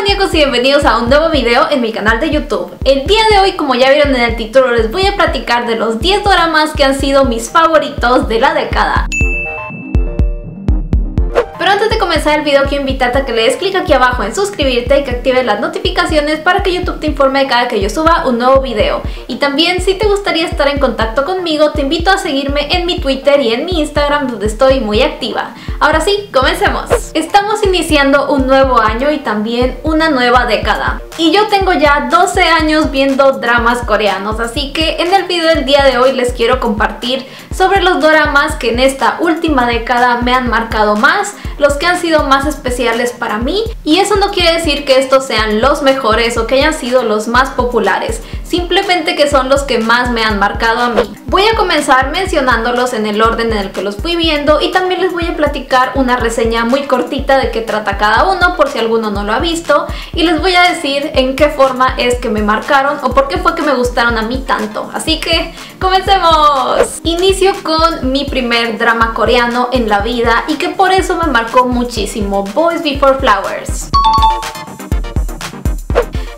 maníacos y bienvenidos a un nuevo video en mi canal de YouTube. El día de hoy, como ya vieron en el título, les voy a platicar de los 10 doramas que han sido mis favoritos de la década. Pero antes de comenzar el video quiero invitarte a que le des clic aquí abajo en suscribirte y que actives las notificaciones para que YouTube te informe de cada que yo suba un nuevo video. Y también, si te gustaría estar en contacto conmigo, te invito a seguirme en mi Twitter y en mi Instagram, donde estoy muy activa. Ahora sí, comencemos. Estamos iniciando un nuevo año y también una nueva década. Y yo tengo ya 12 años viendo dramas coreanos, así que en el video del día de hoy les quiero compartir sobre los doramas que en esta última década me han marcado más, los que han sido más especiales para mí, y eso no quiere decir que estos sean los mejores o que hayan sido los más populares, simplemente que son los que más me han marcado a mí. Voy a comenzar mencionándolos en el orden en el que los fui viendo y también les voy a platicar una reseña muy cortita de qué trata cada uno por si alguno no lo ha visto, y les voy a decir en qué forma es que me marcaron o por qué fue que me gustaron a mí tanto. Así que ¡comencemos! Inicio con mi primer drama coreano en la vida y que por eso me marcó muchísimo, Boys Before Flowers.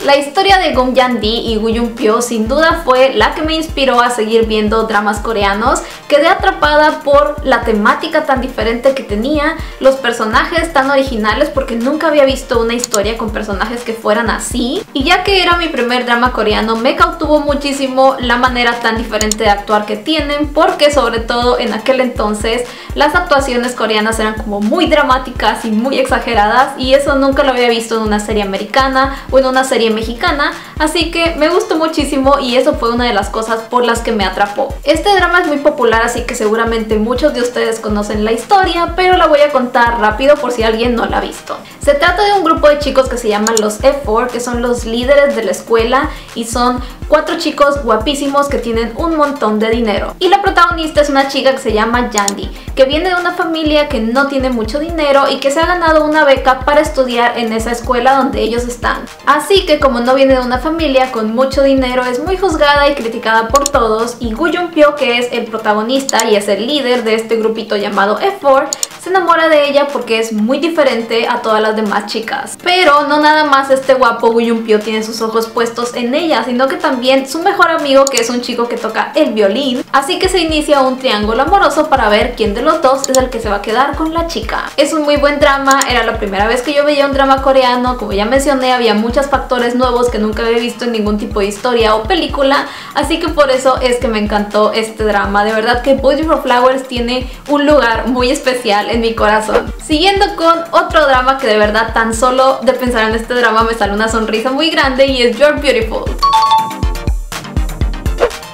La historia de Gung Yan-di y Woo Yoon-pyo sin duda fue la que me inspiró a seguir viendo dramas coreanos. Quedé atrapada por la temática tan diferente que tenía, los personajes tan originales porque nunca había visto una historia con personajes que fueran así. Y ya que era mi primer drama coreano, me cautivó muchísimo la manera tan diferente de actuar que tienen, porque sobre todo en aquel entonces las actuaciones coreanas eran como muy dramáticas y muy exageradas, y eso nunca lo había visto en una serie americana o en una serie mexicana, así que me gustó muchísimo y eso fue una de las cosas por las que me atrapó. Este drama es muy popular, así que seguramente muchos de ustedes conocen la historia, pero la voy a contar rápido por si alguien no la ha visto. Se trata de un grupo de chicos que se llaman los F4, que son los líderes de la escuela y son 4 chicos guapísimos que tienen un montón de dinero. Y la protagonista es una chica que se llama Yandy, que viene de una familia que no tiene mucho dinero y que se ha ganado una beca para estudiar en esa escuela donde ellos están. Así que como no viene de una familia con mucho dinero, es muy juzgada y criticada por todos, y Woo Yoon-pyo, que es el protagonista y es el líder de este grupito llamado F4, se enamora de ella porque es muy diferente a todas las demás chicas. Pero no nada más este guapo Woo Yoon-pyo tiene sus ojos puestos en ella, sino que también su mejor amigo, que es un chico que toca el violín. Así que se inicia un triángulo amoroso para ver quién de los dos es el que se va a quedar con la chica. Es un muy buen drama, era la primera vez que yo veía un drama coreano. Como ya mencioné, había muchos factores nuevos que nunca había visto en ningún tipo de historia o película, así que por eso es que me encantó este drama. De verdad que Boys Before Flowers tiene un lugar muy especial en mi corazón. Siguiendo con otro drama que de verdad tan solo de pensar en este drama me sale una sonrisa muy grande, y es You're Beautiful.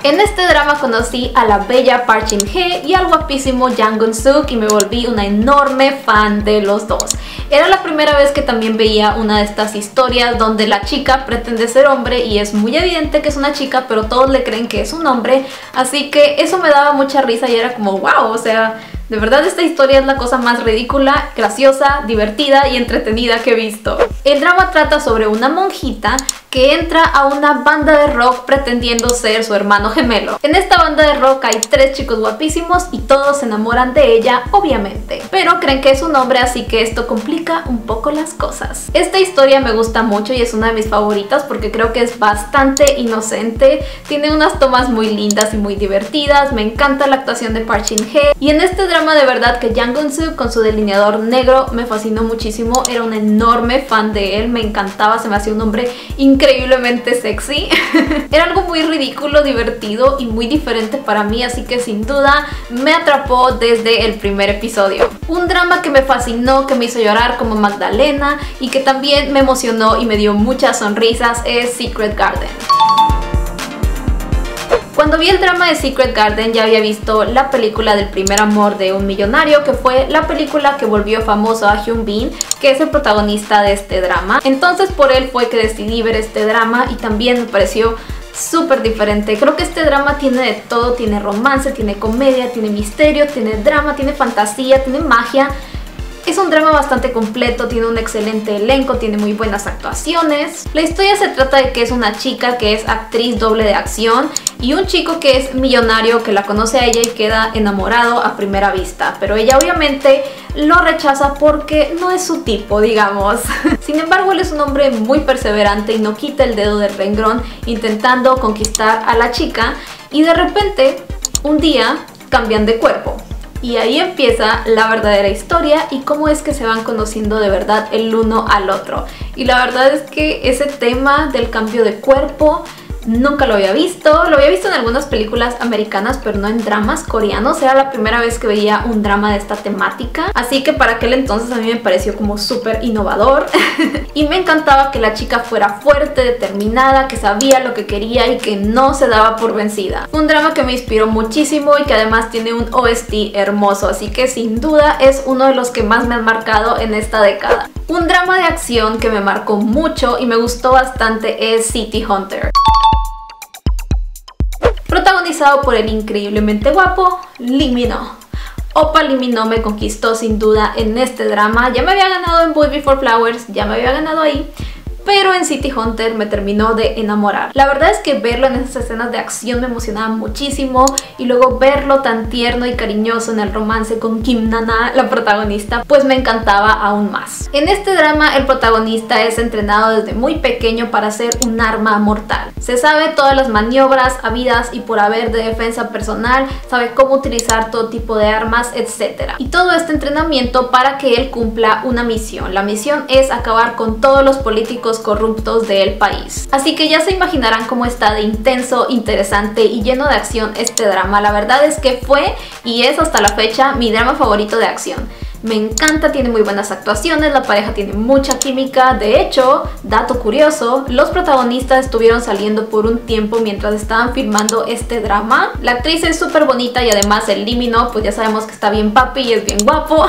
En este drama conocí a la bella Park Shin-hye y al guapísimo Jang Gun-suk y me volví una enorme fan de los dos. Era la primera vez que también veía una de estas historias donde la chica pretende ser hombre y es muy evidente que es una chica, pero todos le creen que es un hombre, así que eso me daba mucha risa y era como wow, o sea, de verdad esta historia es la cosa más ridícula, graciosa, divertida y entretenida que he visto. El drama trata sobre una monjita que entra a una banda de rock pretendiendo ser su hermano gemelo. En esta banda de rock hay 3 chicos guapísimos y todos se enamoran de ella, obviamente, pero creen que es un hombre, así que esto complica un poco las cosas. Esta historia me gusta mucho y es una de mis favoritas porque creo que es bastante inocente, tiene unas tomas muy lindas y muy divertidas, me encanta la actuación de Park Shin-hye, y en este drama de verdad que Jang Gun-suk con su delineador negro me fascinó muchísimo. Era una enorme fan de él, me encantaba, se me hacía un hombre increíblemente sexy. Era algo muy ridículo, divertido y muy diferente para mí, así que sin duda me atrapó desde el primer episodio. Un drama que me fascinó, que me hizo llorar como Magdalena y que también me emocionó y me dio muchas sonrisas es Secret Garden. Cuando vi el drama de Secret Garden ya había visto la película del primer amor de un millonario, que fue la película que volvió famoso a Hyun Bin, que es el protagonista de este drama. Entonces por él fue que decidí ver este drama y también me pareció súper diferente. Creo que este drama tiene de todo, tiene romance, tiene comedia, tiene misterio, tiene drama, tiene fantasía, tiene magia. Es un drama bastante completo, tiene un excelente elenco, tiene muy buenas actuaciones. La historia se trata de que es una chica que es actriz doble de acción y un chico que es millonario que la conoce a ella y queda enamorado a primera vista, pero ella obviamente lo rechaza porque no es su tipo, digamos. Sin embargo, él es un hombre muy perseverante y no quita el dedo del renglón intentando conquistar a la chica, y de repente un día cambian de cuerpo. Y ahí empieza la verdadera historia y cómo es que se van conociendo de verdad el uno al otro. Y la verdad es que ese tema del cambio de cuerpo nunca lo había visto. Lo había visto en algunas películas americanas, pero no en dramas coreanos. Era la primera vez que veía un drama de esta temática. Así que para aquel entonces a mí me pareció como súper innovador. Y me encantaba que la chica fuera fuerte, determinada, que sabía lo que quería y que no se daba por vencida. Fue un drama que me inspiró muchísimo y que además tiene un OST hermoso. Así que sin duda es uno de los que más me han marcado en esta década. Un drama de acción que me marcó mucho y me gustó bastante es City Hunter. Protagonizado por el increíblemente guapo Lee Min-ho. Oppa Lee Min-ho me conquistó sin duda en este drama. Ya me había ganado en Boy Before Flowers, ya me había ganado ahí, pero en City Hunter me terminó de enamorar. La verdad es que verlo en esas escenas de acción me emocionaba muchísimo, y luego verlo tan tierno y cariñoso en el romance con Kim Na-na, la protagonista, pues me encantaba aún más. En este drama el protagonista es entrenado desde muy pequeño para ser un arma mortal. Se sabe todas las maniobras habidas y por haber de defensa personal, sabe cómo utilizar todo tipo de armas, etc. Y todo este entrenamiento para que él cumpla una misión. La misión es acabar con todos los políticos corruptos del país. Así que ya se imaginarán cómo está de intenso, interesante y lleno de acción este drama. La verdad es que fue y es hasta la fecha mi drama favorito de acción. Me encanta, tiene muy buenas actuaciones, la pareja tiene mucha química. De hecho, dato curioso, los protagonistas estuvieron saliendo por un tiempo mientras estaban filmando este drama. La actriz es súper bonita y además el Lee Min-ho, pues ya sabemos que está bien papi y es bien guapo.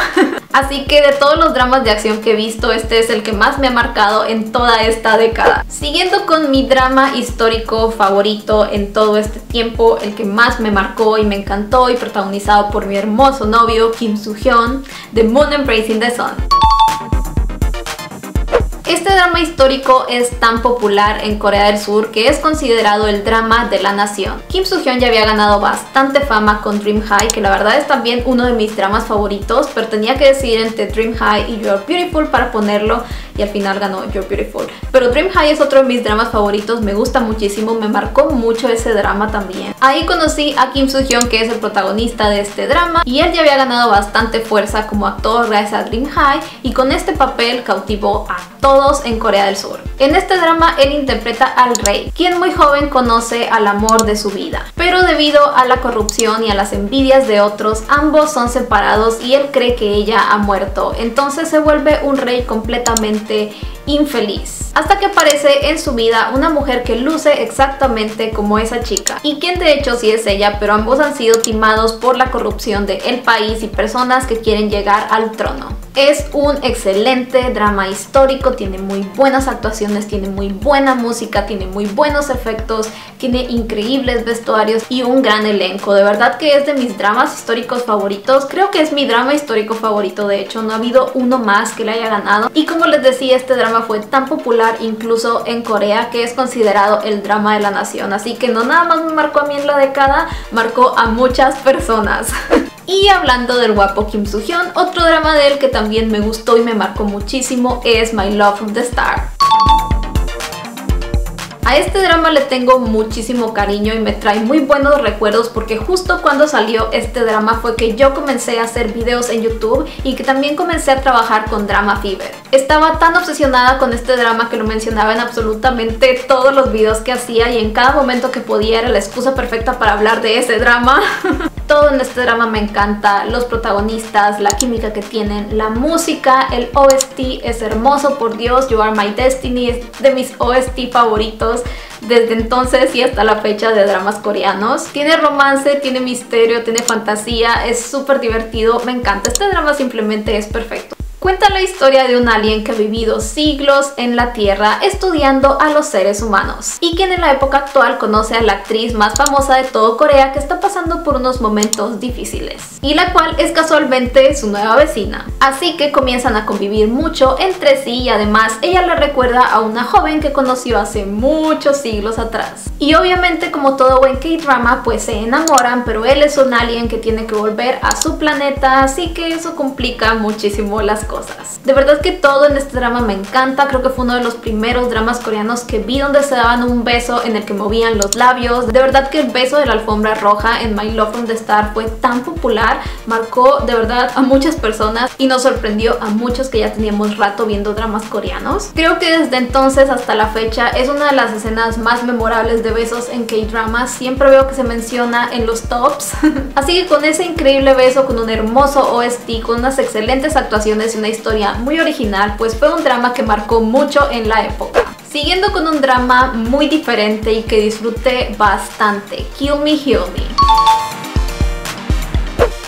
Así que de todos los dramas de acción que he visto, este es el que más me ha marcado en toda esta década. Siguiendo con mi drama histórico favorito en todo este tiempo, el que más me marcó y me encantó, y protagonizado por mi hermoso novio Kim Soo-hyun, The Moon Embracing the Sun. Este drama histórico es tan popular en Corea del Sur que es considerado el drama de la nación. Kim Soo-hyun ya había ganado bastante fama con Dream High, que la verdad es también uno de mis dramas favoritos, pero tenía que decidir entre Dream High y You're Beautiful para ponerlo, y al final ganó You're Beautiful. Pero Dream High es otro de mis dramas favoritos, me gusta muchísimo, me marcó mucho ese drama también. Ahí conocí a Kim Soo-hyun, que es el protagonista de este drama, y él ya había ganado bastante fuerza como actor gracias a Dream High, y con este papel cautivó a todos en Corea del Sur. En este drama él interpreta al rey, quien muy joven conoce al amor de su vida, pero debido a la corrupción y a las envidias de otros, ambos son separados y él cree que ella ha muerto. Entonces se vuelve un rey completamente infeliz, hasta que aparece en su vida una mujer que luce exactamente como esa chica, y quien de hecho sí es ella, pero ambos han sido timados por la corrupción del país y personas que quieren llegar al trono. Es un excelente drama histórico, tiene muy buenas actuaciones, tiene muy buena música, tiene muy buenos efectos, tiene increíbles vestuarios y un gran elenco. De verdad que es de mis dramas históricos favoritos. Creo que es mi drama histórico favorito, de hecho no ha habido uno más que le haya ganado. Y como les decía, este drama fue tan popular incluso en Corea que es considerado el drama de la nación. Así que no nada más me marcó a mí en la década, marcó a muchas personas. Y hablando del guapo Kim Soo-hyun, otro drama de él que también me gustó y me marcó muchísimo es My Love from the Start. A este drama le tengo muchísimo cariño y me trae muy buenos recuerdos, porque justo cuando salió este drama fue que yo comencé a hacer videos en YouTube y que también comencé a trabajar con Drama Fever. Estaba tan obsesionada con este drama que lo mencionaba en absolutamente todos los videos que hacía, y en cada momento que podía era la excusa perfecta para hablar de ese drama. Todo en este drama me encanta, los protagonistas, la química que tienen, la música, el OST es hermoso, por Dios, You Are My Destiny es de mis OST favoritos desde entonces y hasta la fecha de dramas coreanos. Tiene romance, tiene misterio, tiene fantasía, es súper divertido, me encanta, este drama simplemente es perfecto. Cuenta la historia de un alien que ha vivido siglos en la Tierra estudiando a los seres humanos y quien en la época actual conoce a la actriz más famosa de todo Corea que está pasando por unos momentos difíciles y la cual es casualmente su nueva vecina. Así que comienzan a convivir mucho entre sí y además ella le recuerda a una joven que conoció hace muchos siglos atrás. Y obviamente, como todo buen K-drama, pues se enamoran, pero él es un alien que tiene que volver a su planeta, así que eso complica muchísimo las cosas. De verdad que todo en este drama me encanta, creo que fue uno de los primeros dramas coreanos que vi donde se daban un beso en el que movían los labios. De verdad que el beso de la alfombra roja en My Love from the Start fue tan popular, marcó de verdad a muchas personas y nos sorprendió a muchos que ya teníamos rato viendo dramas coreanos. Creo que desde entonces hasta la fecha es una de las escenas más memorables de besos en K-dramas, siempre veo que se menciona en los tops. Así que con ese increíble beso, con un hermoso OST, con unas excelentes actuaciones y una historia muy original, pues fue un drama que marcó mucho en la época. Siguiendo con un drama muy diferente y que disfruté bastante, Kill Me Heal Me.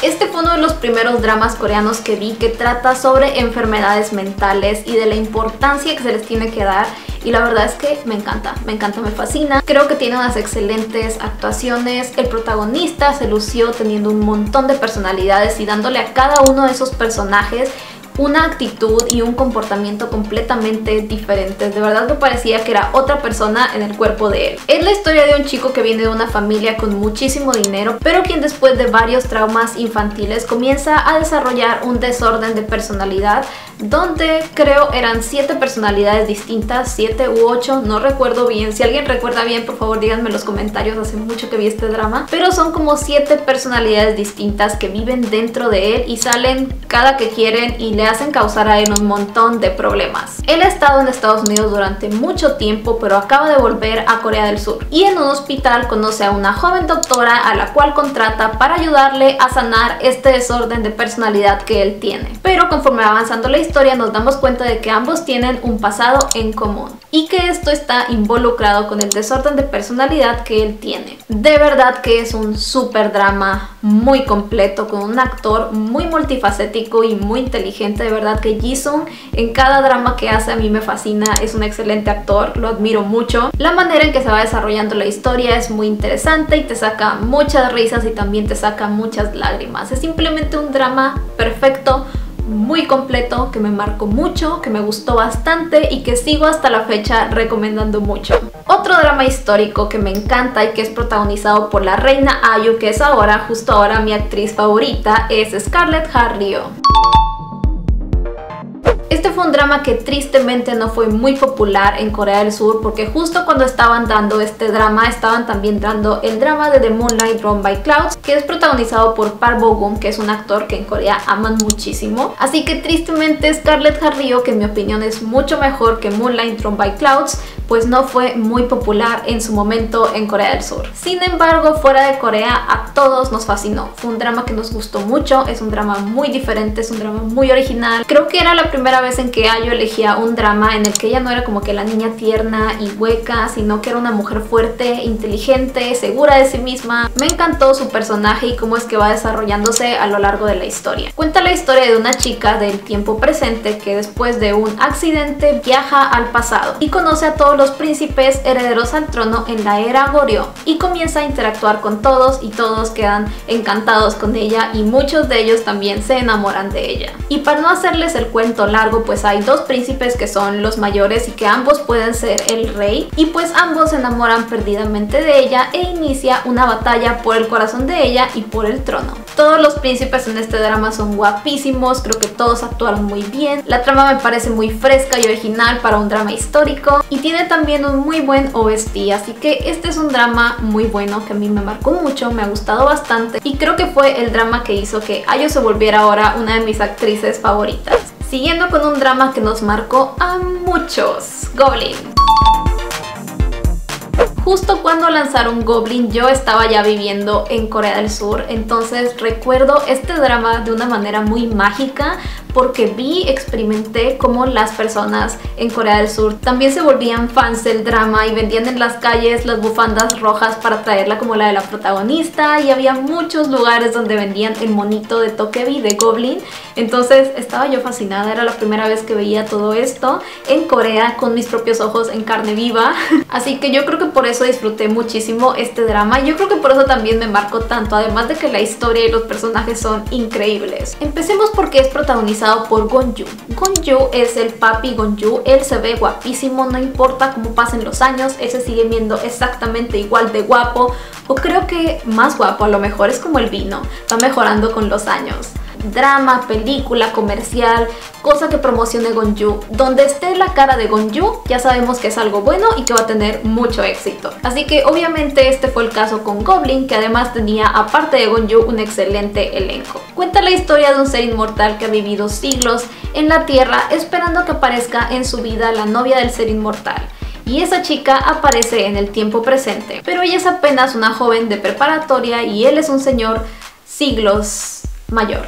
Este fue uno de los primeros dramas coreanos que vi que trata sobre enfermedades mentales y de la importancia que se les tiene que dar, y la verdad es que me encanta, me fascina. Creo que tiene unas excelentes actuaciones, el protagonista se lució teniendo un montón de personalidades y dándole a cada uno de esos personajes una actitud y un comportamiento completamente diferentes. De verdad me parecía que era otra persona en el cuerpo de él. Es la historia de un chico que viene de una familia con muchísimo dinero, pero quien después de varios traumas infantiles comienza a desarrollar un desorden de personalidad donde creo eran 7 personalidades distintas, 7 u 8, no recuerdo bien. Si alguien recuerda bien, por favor díganme en los comentarios, hace mucho que vi este drama, pero son como 7 personalidades distintas que viven dentro de él y salen cada que quieren y le hacen causar a él un montón de problemas. Él ha estado en Estados Unidos durante mucho tiempo, pero acaba de volver a Corea del Sur y en un hospital conoce a una joven doctora a la cual contrata para ayudarle a sanar este desorden de personalidad que él tiene. Pero conforme va avanzando la historia nos damos cuenta de que ambos tienen un pasado en común y que esto está involucrado con el desorden de personalidad que él tiene. De verdad que es un súper drama muy completo, con un actor muy multifacético y muy inteligente. De verdad que Jisung en cada drama que hace a mí me fascina, es un excelente actor, lo admiro mucho. La manera en que se va desarrollando la historia es muy interesante y te saca muchas risas y también te saca muchas lágrimas. Es simplemente un drama perfecto, muy completo, que me marcó mucho, que me gustó bastante y que sigo hasta la fecha recomendando mucho. Otro drama histórico que me encanta y que es protagonizado por la reina IU, que es ahora, justo ahora, mi actriz favorita, es Scarlett Ha-ryo. Este fue un drama que tristemente no fue muy popular en Corea del Sur porque justo cuando estaban dando este drama estaban también dando el drama de The Moonlight Drawn by Clouds, que es protagonizado por Park Bo-gum, que es un actor que en Corea aman muchísimo. Así que tristemente Scarlett Ha-ryo, que en mi opinión es mucho mejor que Moonlight Drawn by Clouds, pues no fue muy popular en su momento en Corea del Sur. Sin embargo, fuera de Corea a todos nos fascinó. Fue un drama que nos gustó mucho, es un drama muy diferente, es un drama muy original. Creo que era la primera vez en que IU elegía un drama en el que ella no era como que la niña tierna y hueca, sino que era una mujer fuerte, inteligente, segura de sí misma. Me encantó su personaje y cómo es que va desarrollándose a lo largo de la historia. Cuenta la historia de una chica del tiempo presente que después de un accidente viaja al pasado y conoce a todos los príncipes herederos al trono en la era Goryeo y comienza a interactuar con todos y todos quedan encantados con ella y muchos de ellos también se enamoran de ella. Y para no hacerles el cuento largo, pues hay 2 príncipes que son los mayores y que ambos pueden ser el rey, y pues ambos se enamoran perdidamente de ella e inicia una batalla por el corazón de ella y por el trono. Todos los príncipes en este drama son guapísimos, creo que todos actuaron muy bien. La trama me parece muy fresca y original para un drama histórico y tiene también un muy buen OST, así que este es un drama muy bueno que a mí me marcó mucho, me ha gustado bastante y creo que fue el drama que hizo que IU se volviera ahora una de mis actrices favoritas. Siguiendo con un drama que nos marcó a muchos, Goblin. Justo cuando lanzaron Goblin yo estaba ya viviendo en Corea del Sur, entonces recuerdo este drama de una manera muy mágica porque experimenté cómo las personas en Corea del Sur también se volvían fans del drama y vendían en las calles las bufandas rojas para traerla como la de la protagonista, y había muchos lugares donde vendían el monito de Tokebi, de Goblin. Entonces estaba yo fascinada, era la primera vez que veía todo esto en Corea con mis propios ojos en carne viva. Así que yo creo que por eso disfruté muchísimo este drama, y yo creo que por eso también me marcó tanto, además de que la historia y los personajes son increíbles. Empecemos porque es protagonizado por Gonju. Gonju es el papi Gonju, él se ve guapísimo, no importa cómo pasen los años, él se sigue viendo exactamente igual de guapo, o creo que más guapo, a lo mejor es como el vino, va mejorando con los años. Drama, película, comercial, cosa que promocione Gonju, donde esté la cara de Gonju, ya sabemos que es algo bueno y que va a tener mucho éxito. Así que obviamente este fue el caso con Goblin, que además tenía, aparte de Gonju, un excelente elenco. Cuenta la historia de un ser inmortal que ha vivido siglos en la Tierra esperando que aparezca en su vida la novia del ser inmortal. Y esa chica aparece en el tiempo presente, pero ella es apenas una joven de preparatoria y él es un señor siglos mayor.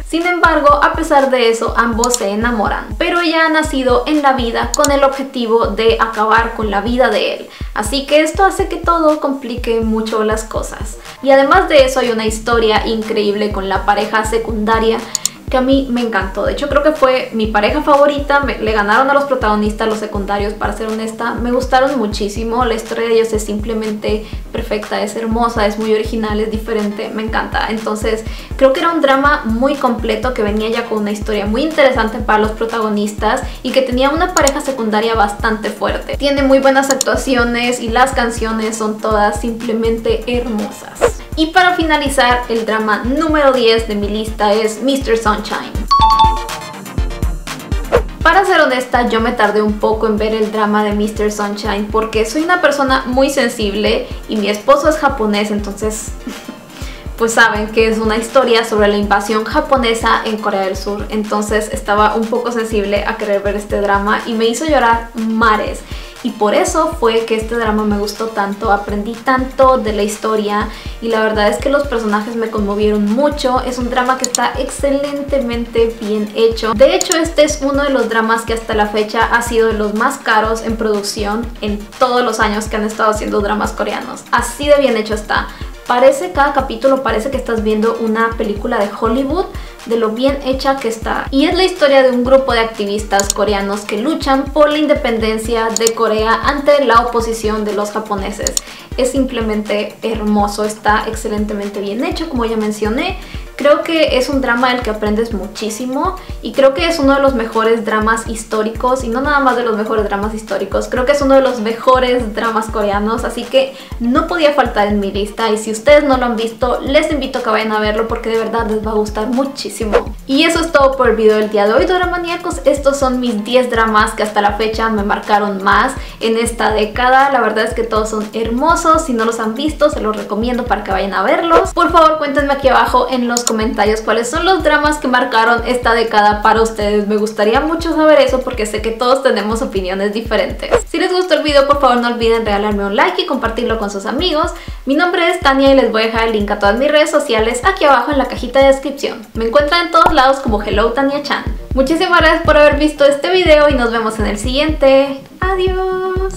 Sin embargo, a pesar de eso, ambos se enamoran, pero ella ha nacido en la vida con el objetivo de acabar con la vida de él, así que esto hace que todo complique mucho las cosas. Y además de eso hay una historia increíble con la pareja secundaria que a mí me encantó. De hecho, creo que fue mi pareja favorita. Le ganaron a los protagonistas, los secundarios, para ser honesta. Me gustaron muchísimo. La historia de ellos es simplemente perfecta, es hermosa, es muy original, es diferente, me encanta. Entonces, creo que era un drama muy completo que venía ya con una historia muy interesante para los protagonistas y que tenía una pareja secundaria bastante fuerte. Tiene muy buenas actuaciones y las canciones son todas simplemente hermosas. Y para finalizar, el drama número 10 de mi lista es Mr. Sunshine. Para ser honesta, yo me tardé un poco en ver el drama de Mr. Sunshine porque soy una persona muy sensible y mi esposo es japonés, entonces pues saben que es una historia sobre la invasión japonesa en Corea del Sur. Entonces estaba un poco sensible a querer ver este drama y me hizo llorar mares. Y por eso fue que este drama me gustó tanto, aprendí tanto de la historia y la verdad es que los personajes me conmovieron mucho. Es un drama que está excelentemente bien hecho. De hecho, este es uno de los dramas que hasta la fecha ha sido de los más caros en producción en todos los años que han estado haciendo dramas coreanos. Así de bien hecho está. Cada capítulo parece que estás viendo una película de Hollywood, de lo bien hecha que está. Y es la historia de un grupo de activistas coreanos que luchan por la independencia de Corea ante la oposición de los japoneses. Es simplemente hermoso, está excelentemente bien hecho, como ya mencioné. Creo que es un drama del que aprendes muchísimo y creo que es uno de los mejores dramas históricos, y no nada más de los mejores dramas históricos, creo que es uno de los mejores dramas coreanos, así que no podía faltar en mi lista. Y si ustedes no lo han visto, les invito a que vayan a verlo porque de verdad les va a gustar muchísimo. Y eso es todo por el video del día de hoy, Doramaníacos. Estos son mis 10 dramas que hasta la fecha me marcaron más en esta década. La verdad es que todos son hermosos. Si no los han visto, se los recomiendo para que vayan a verlos. Por favor, cuéntenme aquí abajo en los comentarios cuáles son los dramas que marcaron esta década para ustedes. Me gustaría mucho saber eso porque sé que todos tenemos opiniones diferentes. Si les gustó el video, por favor no olviden regalarme un like y compartirlo con sus amigos. Mi nombre es Tania y les voy a dejar el link a todas mis redes sociales aquí abajo en la cajita de descripción. Me encuentran en todos lados como Hello Tania Chan. Muchísimas gracias por haber visto este video y nos vemos en el siguiente. Adiós.